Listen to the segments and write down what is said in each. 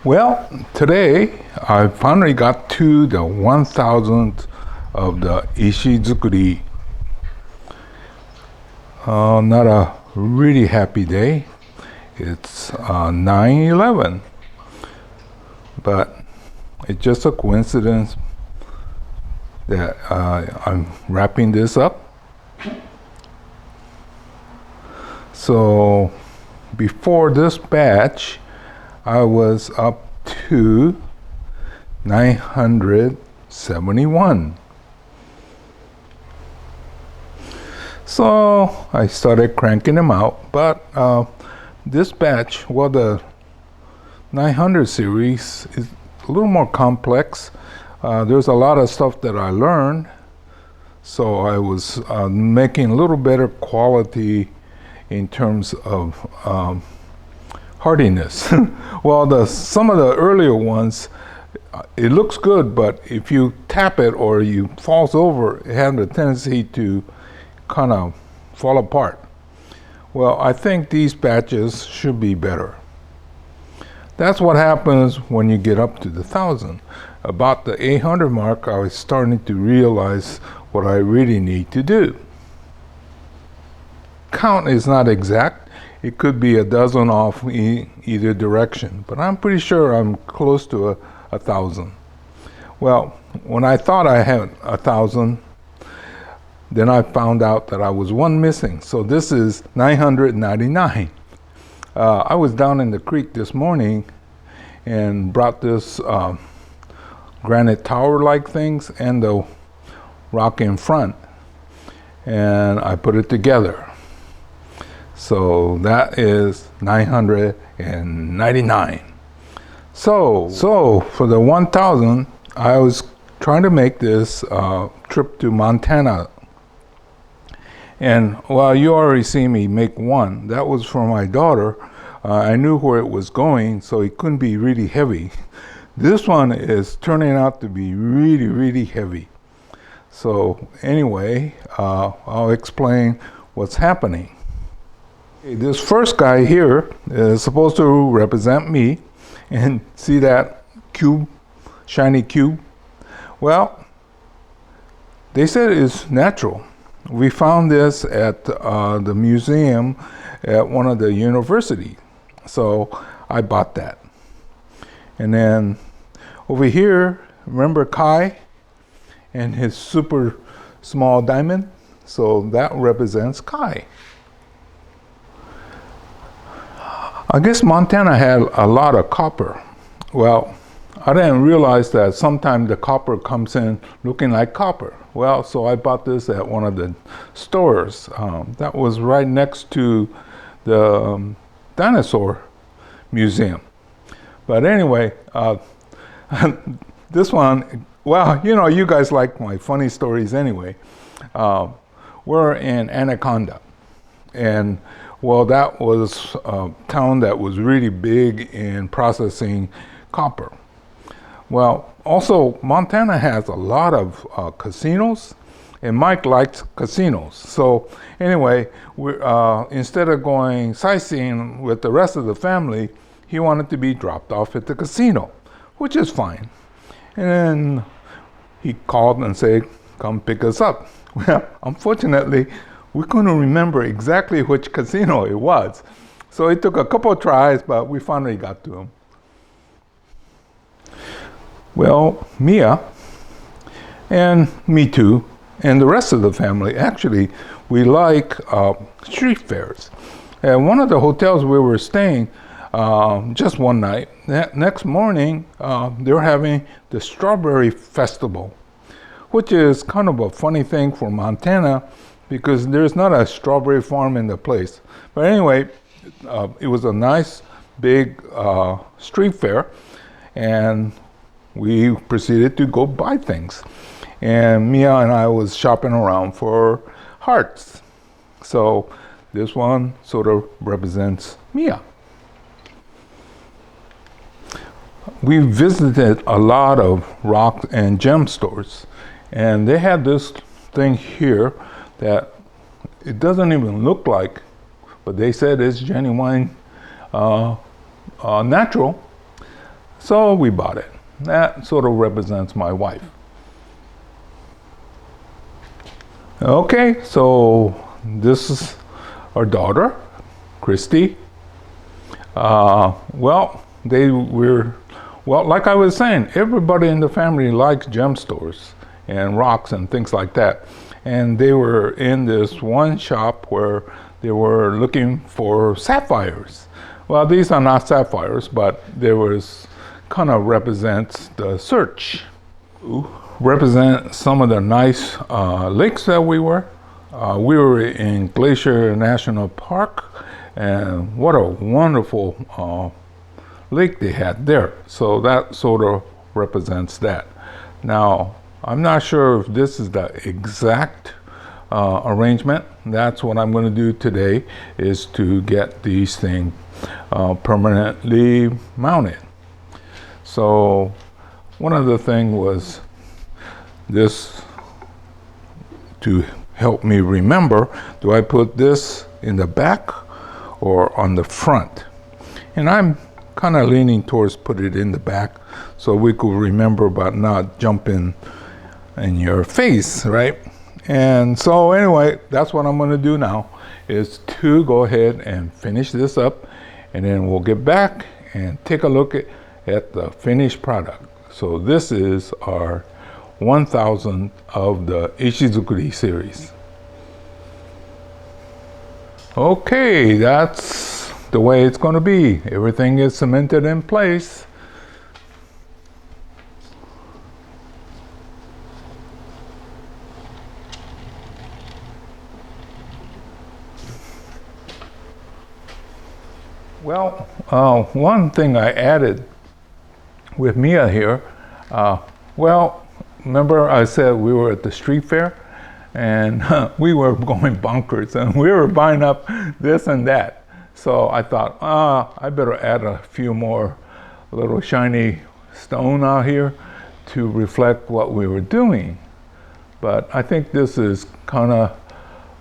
Well, today I finally got to the 1000th of the Ishizukuri. Not a really happy day. It's 9/11, but it's just a coincidence that I'm wrapping this up. So before this batch, I was up to 971. So I started cranking them out, but this batch, well, the 900 series is a little more complex. There's a lot of stuff that I learned, so I was making a little better quality in terms of hardiness. Well, some of the earlier ones, it looks good, but if you tap it or you falls over, it has a tendency to kind of fall apart. Well, I think these batches should be better. That's what happens when you get up to the 1000. About the 800 mark, I was starting to realize what I really need to do. Count is not exact. It could be a dozen off either direction, but I'm pretty sure I'm close to 1,000. Well, when I thought I had 1,000, then I found out that I was one missing. So this is 999. I was down in the creek this morning and brought this granite tower-like things and the rock in front, and I put it together. So that is 999. So for the 1000, I was trying to make this trip to Montana. And well, you already see me make one. That was for my daughter. I knew where it was going, so it couldn't be really heavy. This one is turning out to be really, really heavy. So anyway, I'll explain what's happening. This first guy here is supposed to represent me, and see that cube, shiny cube? Well, they said it's natural. We found this at the museum at one of the universities, so I bought that. And then over here, remember Kai and his super small diamond? So that represents Kai. I guess Montana had a lot of copper. Well, I didn't realize that sometimes the copper comes in looking like copper. Well, so I bought this at one of the stores. That was right next to the dinosaur museum. But anyway, this one, well, you know, you guys like my funny stories anyway. We're in Anaconda, and well, that was a town that was really big in processing copper. Well, also, Montana has a lot of casinos, and Mike likes casinos. So anyway, instead of going sightseeing with the rest of the family, he wanted to be dropped off at the casino, which is fine. And then he called and said, come pick us up. Well, unfortunately, we couldn't remember exactly which casino it was. So it took a couple of tries, but we finally got to him. Well, Mia, and me too, and the rest of the family, actually, we like street fairs. At one of the hotels we were staying, just one night, next morning, they were having the Strawberry Festival, which is kind of a funny thing for Montana, because there's not a strawberry farm in the place. But anyway, it was a nice big street fair, and we proceeded to go buy things. And Mia and I was shopping around for hearts. So this one sort of represents Mia. We visited a lot of rock and gem stores, and they had this thing here that it doesn't even look like, but they said it's genuine natural. So we bought it. That sort of represents my wife. Okay, so this is our daughter, Christy. Well, like I was saying, everybody in the family likes gem stores and rocks and things like that. And they were in this one shop where they were looking for sapphires. Well, these are not sapphires, but there was kind of represents the search. Represent some of the nice lakes that we were. We were in Glacier National Park, and what a wonderful lake they had there. So that sort of represents that. Now, I'm not sure if this is the exact arrangement. That's what I'm going to do today, is to get these things permanently mounted. So one of the things was this, to help me remember, do I put this in the back or on the front? And I'm kind of leaning towards put it in the back so we could remember about not jumping in your face, right? And so anyway, that's what I'm going to do now, is to go ahead and finish this up, and then we'll get back and take a look at the finished product. So this is our 1000th of the Ishizukuri series. Okay, that's the way it's going to be. Everything is cemented in place. Well, one thing I added with Mia here, well, remember I said we were at the street fair and we were going bonkers and we were buying up this and that. So I thought, I better add a few more little shiny stone out here to reflect what we were doing. But I think this is kind of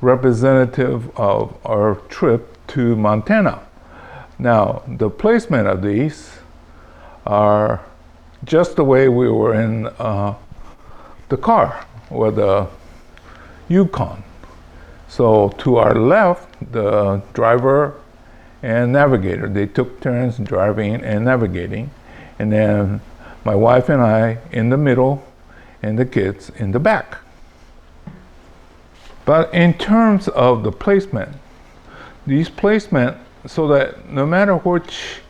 representative of our trip to Montana. Now, the placement of these are just the way we were in the car, or the Yukon. So to our left, the driver and navigator, they took turns driving and navigating, and then my wife and I in the middle, and the kids in the back. But in terms of the placement, these placement, so that no matter which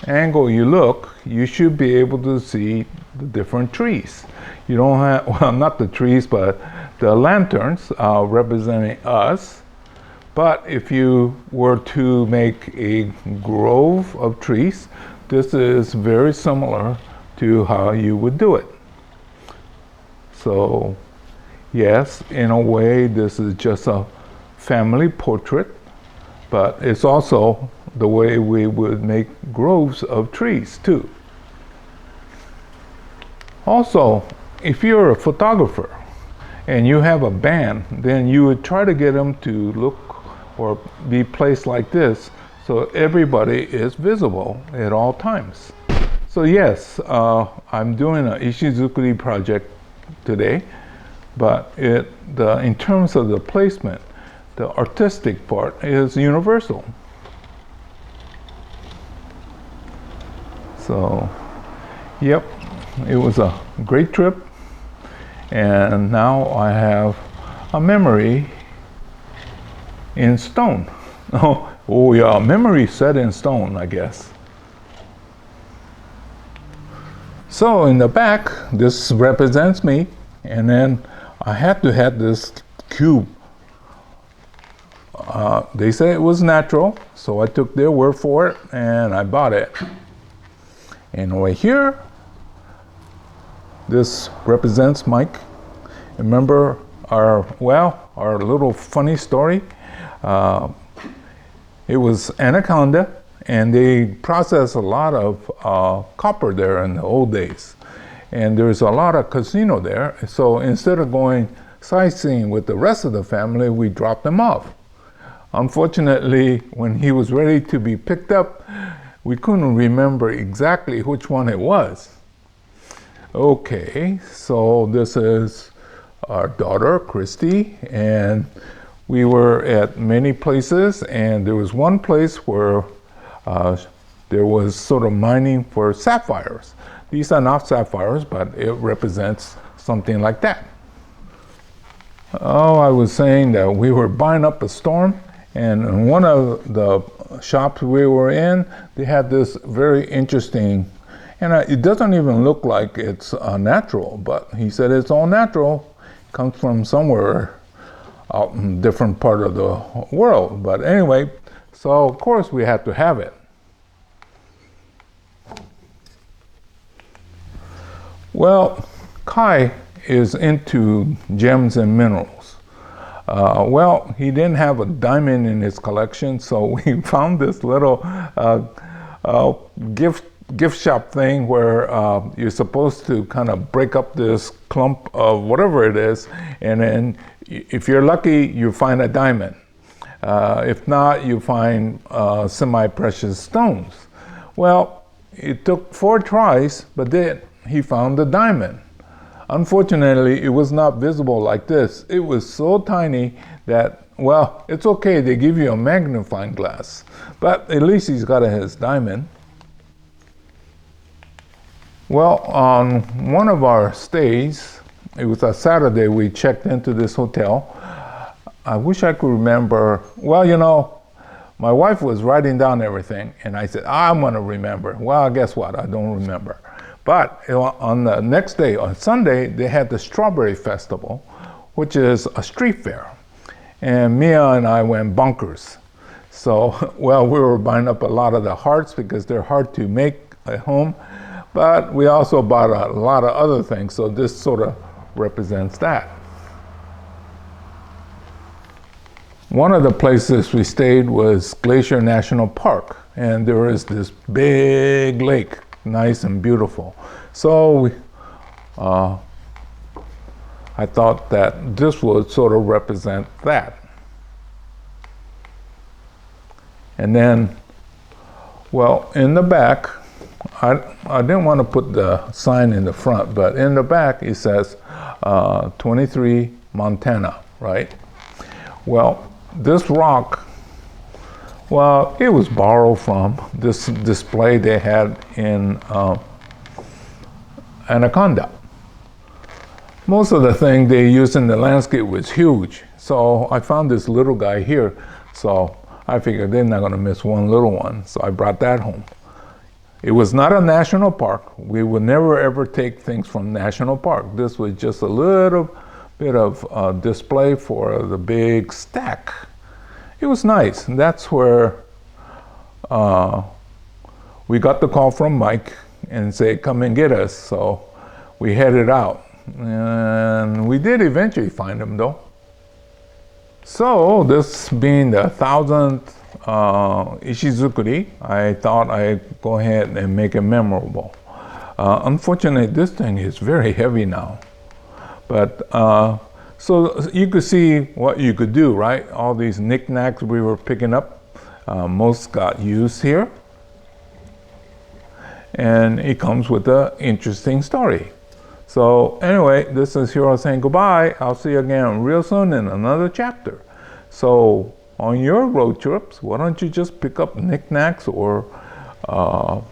angle you look, you should be able to see the different trees. You don't have, well, not the trees, but the lanterns representing us. But if you were to make a grove of trees, this is very similar to how you would do it. So yes, in a way, this is just a family portrait, but it's also the way we would make groves of trees too. Also, if you're a photographer and you have a band, then you would try to get them to look or be placed like this so everybody is visible at all times. So yes, I'm doing an Ishizukuri project today, but in terms of the placement, the artistic part is universal. So, yep, it was a great trip, and now I have a memory in stone. Oh yeah, memory set in stone, I guess. So in the back, this represents me, and then I had to have this cube. They say it was natural, so I took their word for it and I bought it. And over here, this represents Mike. Remember our little funny story? It was Anaconda, and they processed a lot of copper there in the old days. And there's a lot of casino there, so instead of going sightseeing with the rest of the family, we dropped him off. Unfortunately, when he was ready to be picked up, we couldn't remember exactly which one it was. Okay, so this is our daughter, Christy, and we were at many places, and there was one place where there was sort of mining for sapphires. These are not sapphires, but it represents something like that. Oh, I was saying that we were buying up a storm, and in one of the shops we were in, they had this very interesting, and it doesn't even look like it's natural, but he said it's all natural, comes from somewhere out in a different part of the world. But anyway, so of course we had to have it. Well, Kai is into gems and minerals. Well, he didn't have a diamond in his collection, so we found this little gift shop thing where you're supposed to kind of break up this clump of whatever it is, and then if you're lucky, you find a diamond. If not, you find semi-precious stones. Well, it took 4 tries, but then he found the diamond. Unfortunately, it was not visible like this. It was so tiny that, well, it's okay, they give you a magnifying glass, but at least he's got his diamond. Well, on one of our stays, it was a Saturday, we checked into this hotel. I wish I could remember, well, you know, my wife was writing down everything, and I said, I'm gonna remember. Well, guess what, I don't remember. But on the next day, on Sunday, they had the Strawberry Festival, which is a street fair. And Mia and I went bonkers. So, well, we were buying up a lot of the hearts because they're hard to make at home, but we also bought a lot of other things, so this sort of represents that. One of the places we stayed was Glacier National Park, and there is this big lake, nice and beautiful. So I thought that this would sort of represent that. And then, well, in the back, I didn't want to put the sign in the front, but in the back it says 23 Montana, right? Well, this rock, well, it was borrowed from this display they had in Anaconda. Most of the thing they used in the landscape was huge, so I found this little guy here, so I figured they're not going to miss one little one, so I brought that home. It was not a national park. We would never ever take things from national park. This was just a little bit of display for the big stack. It was nice, and that's where we got the call from Mike and said, come and get us. So we headed out, and we did eventually find him though. So this being the 1000th Ishizukuri, I thought I'd go ahead and make it memorable. Unfortunately, this thing is very heavy now, but so you could see what you could do, right? All these knickknacks we were picking up, most got used here. And it comes with an interesting story. So anyway, this is Hiro saying goodbye. I'll see you again real soon in another chapter. So on your road trips, why don't you just pick up knickknacks or,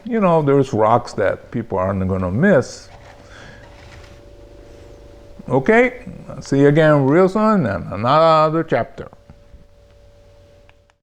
you know, there's rocks that people aren't gonna miss. Okay, see you again real soon in another chapter.